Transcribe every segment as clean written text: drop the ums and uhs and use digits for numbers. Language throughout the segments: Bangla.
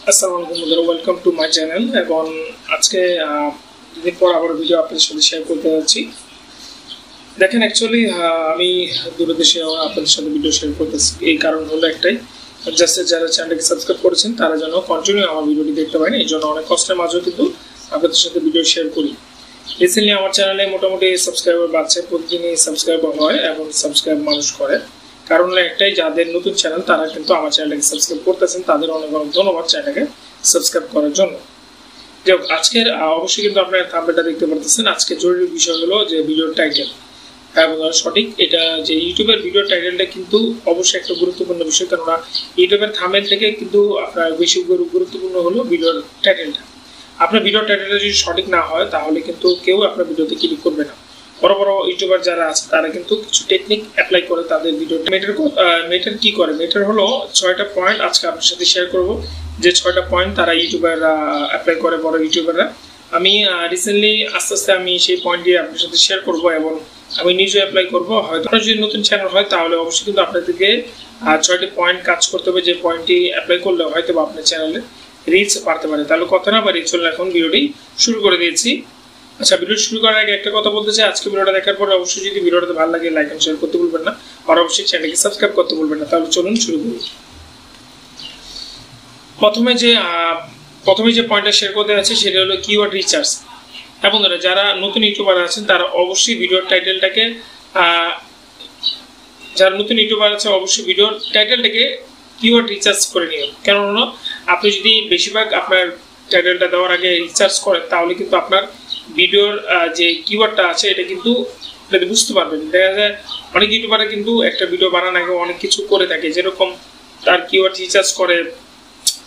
আসসালামু আলাইকুম বন্ধুরা, ওয়েলকাম টু মাই চ্যানেল। এবং আজকে দিন পর আবার ভিডিও আপনাদের সাথে শেয়ার করতে যাচ্ছি। দেখেন, অ্যাকচুয়ালি আমি দূরদেশে আপনাদের সাথে ভিডিও শেয়ার করতেছি। এই কারণ হলো একটাই, জাস্ট যারা চ্যানেলকে সাবস্ক্রাইব করেছেন তারা যেন কন্টিনিউ আমার ভিডিওটি দেখতে পারেন। এই জন্য অনেক কষ্টের মাঝেও কিন্তু আপনাদের সাথে ভিডিও শেয়ার করি। রিসেন্টলি আমার চ্যানেলে মোটামুটি সাবস্ক্রাইবার বাড়ছে, প্রতিদিনই সাবস্ক্রাইবার হয় এবং সাবস্ক্রাইব মানুষ করে। কারণ একটাই, যাদের নতুন চ্যানেল তারা কিন্তু আমার চ্যানেলকে সাবস্ক্রাইব করতেছেন, তাদের অনেক অনেক ধন্যবাদ চ্যানেলকে সাবস্ক্রাইব করার জন্য। যাই হোক, আজকের অবশ্যই কিন্তু আপনারা থাম্বনেলটা দেখতে পারতেছেন। আজকে জরুরি বিষয় হলো যে ভিডিওর টাইটেল এবং সঠিক এটা যে ইউটিউবের ভিডিও টাইটেলটা কিন্তু অবশ্যই একটা গুরুত্বপূর্ণ বিষয়, কেননা ইউটিউবের থাম্বনেল থেকে কিন্তু আপনার বেশি গুরুত্বপূর্ণ হলো ভিডিওর টাইটেলটা। আপনার ভিডিও টাইটেলটা যদি সঠিক না হয় তাহলে কিন্তু কেউ আপনার ভিডিওতে ক্লিক করবে না। বড় বড় ইউটিউবার যারা আছে তারা কিন্তু কিছু টেকনিক অ্যাপ্লাই করে তাদের ভিডিও মেটার কি করে। মেটার হলো 6টা পয়েন্ট আজকে আপনার সাথে শেয়ার করব, যে 6টা পয়েন্ট তারা ইউটিউবাররা অ্যাপ্লাই করে, বড় ইউটিউবাররা। আমি রিসেন্টলি আস্তে আস্তে আমি সেই পয়েন্ট দিয়ে আপনার সাথে শেয়ার করব এবং আমি নিজেও অ্যাপ্লাই করবো। হয়তো আপনার যদি নতুন চ্যানেল হয় তাহলে অবশ্যই কিন্তু আপনাদেরকে 6টি পয়েন্ট কাজ করতে হবে, যে পয়েন্টটি অ্যাপ্লাই করলে হয়তো বা আপনার চ্যানেলে রিচ বাড়তে পারে। তাহলে কথা না বাড়িয়ে চলুন এখন ভিডিওটি শুরু করে দিয়েছি। আচ্ছা, ভিডিও শুরু করার আগে একটা কথা বলতে চাই। আজকে ভিডিওটা দেখার পরে অবশ্যই যদি ভিডিওটা ভালো লাগে লাইক এন্ড শেয়ার করতে ভুলবেন না, আর অবশ্যই চ্যানেলকে সাবস্ক্রাইব করতে ভুলবেন না। তাহলে চলুন শুরু করি। প্রথমে যে পয়েন্টটা শেয়ার করতে যাচ্ছি সেটা হলো কিওয়ার্ড রিসার্চ। এবং যারা নতুন ইউটিউবার আছেন তারা অবশ্যই ভিডিওর টাইটেলটাকে কিওয়ার্ড রিসার্চ করে নিন। কেননা আপনি যদি বেশিরভাগ আপনার টাইটেলটা দেওয়ার আগে রিসার্চ করেন তাহলে কিন্তু আপনার ভিডিওর যে কিওয়ার্ডটা আছে এটা কিন্তু বুঝতে পারবেন। দেখা যায় অনেক ইউটিউবাররা কিন্তু একটা ভিডিও বানানোর আগে অনেক কিছু করে থাকে, যেরকম তার কিওয়ার্ড রিসার্চ করে,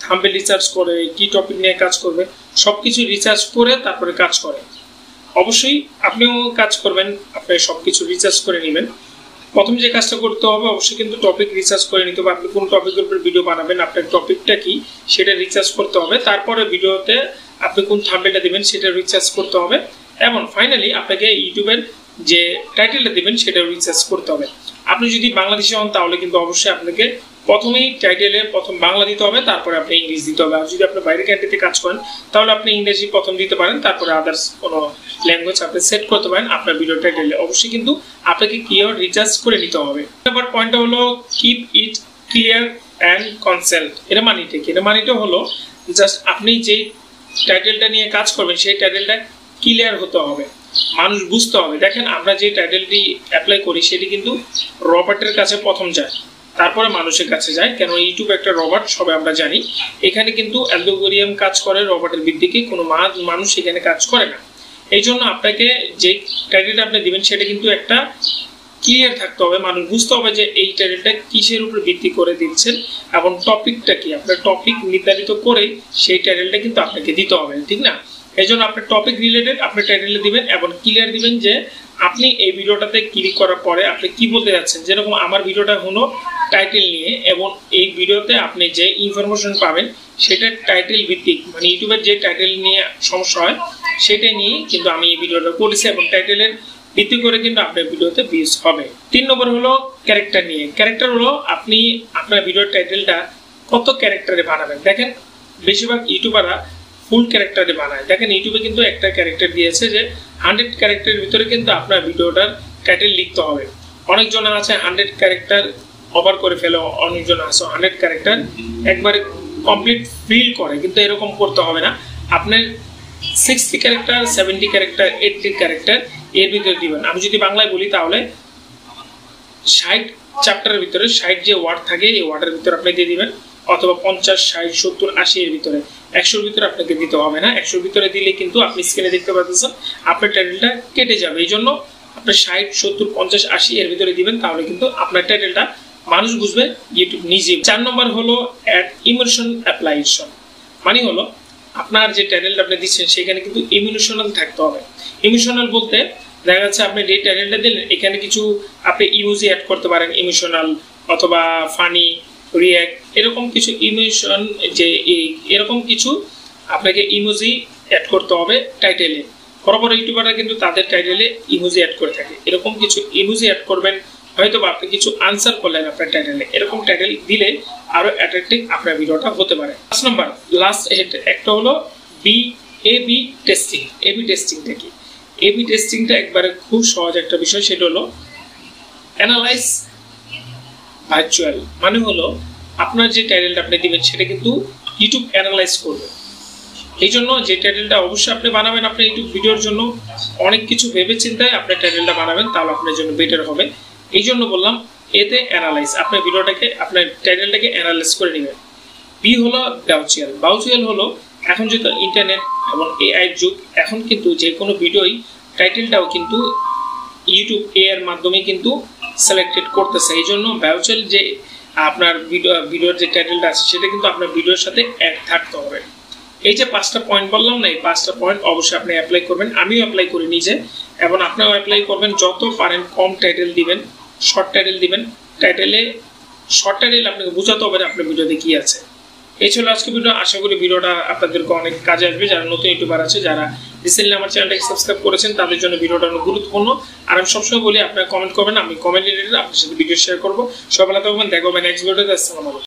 থাম্বনেল রিসার্চ করে, কি টপিক নিয়ে কাজ করবে, সবকিছু রিসার্চ করে তারপরে কাজ করে। অবশ্যই আপনিও কাজ করবেন, আপনি সবকিছু রিসার্চ করে নেবেন। প্রথম যে কাজটা করতে হবে, অবশ্যই কিন্তু টপিক রিসার্চ করে নিতে হবে। আপনি কোন টপিকের উপর ভিডিও বানাবেন, আপনার টপিকটা কি সেটা রিসার্চ করতে হবে। তারপরে ভিডিওতে আপনি কোন থাম্বনেলটা দিবেন সেটা রিসার্চ করতে হবে, এবং ফাইনালি আপনাকে ইউটিউবের যে টাইটেলটা দিবেন সেটা রিসার্চ করতে হবে। আপনি যদি বাংলাদেশি হন তাহলে কিন্তু অবশ্যই আপনাকে প্রথমেই টাইটেলে প্রথম বাংলা দিতে হবে, তারপরে আপনি ইংলিশ দিতে হবে। আর যদি আপনি বাইরের কান্ট্রিতে কাজ করেন তাহলে আপনি ইংরেজি প্রথম দিতে পারেন, তারপরে আদার্স কোনো ল্যাঙ্গুয়েজ আপনি সেট করতে পারেন আপনার ভিডিও টাইটেলে। অবশ্যই কিন্তু আপনাকে কিওয়ার্ড রিসার্চ করে নিতে হবে। এবার পয়েন্টটা হলো keep it clear and consent. এটা মানেটা হলো জাস্ট আপনি যে টাইটেলটা নিয়ে কাজ করবেন সেই টাইটেলটা ক্লিয়ার হতে হবে, মানুষ বুঝতে হবে। দেখেন, আমরা যে টাইটেলটি অ্যাপ্লাই করি সেটি কিন্তু রবার্টের কাছে প্রথম যায়, তারপরে মানুষের কাছে যায়। কেন ইউটিউব একটা রবার্ট, সবাই আমরা জানি। এখানে কিন্তু অ্যালগোরিদম কাজ করে রবার্টের ভিত্তিতে, কোনো মানুষ এখানে কাজ করে না। এই জন্য আপনাকে যে টাইটেলটা আপনি দিবেন সেটা কিন্তু একটা ক্লিয়ার থাকতে হবে, মানুষ বুঝতে হবে যে এই টাইটেলটা কিসের উপর ভিত্তি করে দিচ্ছেন এবং টপিকটা কি। আপনার টপিক নির্ধারিত করে সেই টাইটেলটা কিন্তু আপনাকে দিতে হবে, ঠিক না? এই জন্য আপনার টপিক রিলেটেড আপনার টাইটেলে দিবেন এবং ক্লিয়ার দিবেন যে আপনি এই ভিডিওটাতে ক্লিক করার পরে আপনি কি বলতে যাচ্ছেন। যেরকম আমার ভিডিওটা হলো টাইটেল নিয়ে, এবং এই ভিডিওতে আপনি যে ইনফরমেশন পাবেন সেটা টাইটেল ভিত্তিক, মানে ইউটিউবের যে টাইটেল নিয়ে সমস্যা হয় সেটা নিয়ে কিন্তু আমি এই ভিডিওটা করেছি, এবং টাইটেলের ভিত্তি করে কিন্তু আপনার ভিডিওতে ভিউজ হবে। 3 নম্বর হলো ক্যারেক্টার নিয়ে। ক্যারেক্টার হলো আপনি আপনার ভিডিওর টাইটেলটা কত ক্যারেক্টারে বানাবেন। দেখেন, বেশিরভাগ ইউটিউবাররা ফুল ক্যারেক্টারে বানায়। দেখেন, ইউটিউবে কিন্তু একটা ক্যারেক্টার দিয়েছে যে 100 ক্যারেক্টারের ভিতরে কিন্তু আপনার ভিডিওটার টাইটেল লিখতে হবে। অনেকজন আছে 100 ক্যারেক্টার ওভার করে ফেলে, অনেকজন আছে 100 ক্যারেক্টার একবারে কমপ্লিট ফিল করে, কিন্তু এরকম করতে হবে না। আপনার 60 ক্যারেক্টার, 70 ক্যারেক্টার, 80 ক্যারেক্টার এর ভিতরে দিবেন। আমি যদি বাংলায় বলি তাহলে 60 চ্যাপ্টারের ভিতরে 60 যে ওয়ার্ড থাকে এই ওয়ার্ডের ভিতরে আপনি দিয়ে দিবেন, অথবা 50, 60, 70, 80 এর ভিতরে। 100-র ভিতরে আপনাকে দিতে হবে না। 100-র ভিতরে দিলে কিন্তু আপনি স্ক্রিনে দেখতে পাচ্ছেন আপনার টাইটেলটা কেটে যাবে। এই জন্য আপনি 60, 70, 50, 80 এর ভিতরে দিবেন, তাহলে কিন্তু আপনার টাইটেলটা মানুষ বুঝবে, ইউটিউব নিজে। 4 নম্বর হলো অ্যাড ইমোশন অ্যাপ্লাইশন। মানে হলো আপনার যে টাইটেলটা আপনি দিচ্ছেন সেখানে কিন্তু ইমোশনাল থাকতে হবে। ইমোশনাল বলতে দেখা যাচ্ছে আপনি যে টাইটেলটা দিলেন এখানে কিছু আপনি ইমোজি অ্যাড করতে পারেন, ইমোশনাল অথবা ফানি, রিয়াক্ট, এরকম কিছু ইমোশন, যে এরকম কিছু আপনাকে ইমোজি অ্যাড করতে হবে টাইটেলে। বড় বড় ইউটিউবাররা কিন্তু তাদের টাইটেলে ইমোজি অ্যাড করে থাকে। এরকম কিছু ইমোজি অ্যাড করবেন, হয়তো আপনি কিছু আনসার করলেন আপনার টাইটেলে, এরকম টাইটেল দিলে আরো অ্যাট্রাকটিভ আপনার ভিডিওটা হতে পারে। 5 নম্বর লাস্ট একটা হলো এবি টেস্টিং। এবি টেস্টিংটা কি? এবি টেস্টিংটা একবারে খুব সহজ একটা বিষয়, সেটা হলো অ্যানালাইজ ভার্চুয়াল। মানে হলো আপনার যে টাইটেলটা আপনি দিবেন সেটা কিন্তু ইউটিউব অ্যানালাইজ করবে। এই জন্য যে টাইটেলটা অবশ্যই আপনি বানাবেন আপনার ইউটিউব ভিডিওর জন্য, অনেক কিছু ভেবে চিন্তায় আপনার টাইটেলটা বানাবেন, তাহলে আপনার জন্য বেটার হবে। এই জন্য বললাম এতে অ্যানালাইজ, আপনার ভিডিওটাকে আপনার টাইটেলটাকে অ্যানালাইজ করে নেবেন। বি হলো বাউচিয়াল। বাউচিয়াল হলো এখন যেহেতু ইন্টারনেট এবং এআই যুগ, এখন কিন্তু যে কোনো ভিডিওই টাইটেলটাও কিন্তু ইউটিউব এর মাধ্যমে কিন্তু সিলেক্টেড করতেছে। এই জন্য বাউচিয়াল যে আপনার ভিডিওর যে টাইটেলটা আছে সেটা কিন্তু আপনার ভিডিওর সাথে অ্যাড থাকতে হবে। এই যে 5টা পয়েন্ট বললাম না, এই 5টা পয়েন্ট অবশ্যই আপনি অ্যাপ্লাই করবেন। আমিও অ্যাপ্লাই করি নিজে, এবং আপনিও অ্যাপ্লাই করবেন। যত পারেন কম টাইটেল দিবেন, শর্ট টাইটেল দিবেন। শর্ট টাইটেল আপনাকে বোঝাতে হবে আপনার ভিডিওতে কি আছে। এই ছিল আজকে ভিডিও। আশা করি ভিডিওটা আপনাদেরকে অনেক কাজে আসবে। যারা নতুন ইউটিউবার আছে, যারা রিসেন্টলি আমার চ্যানেলটাকে সাবস্ক্রাইব করেছেন, তাদের জন্য ভিডিওটা অনেক গুরুত্বপূর্ণ। আর আমি সবসময় বলি আপনারা কমেন্ট করবেন, আমি কমেন্ট রিলেটেড আপনার সাথে ভিডিও শেয়ার করবো। সবাই ভালো থাকবেন, দেখা হবে নেক্সট ভিডিওতে। আসসালামু আলাইকুম।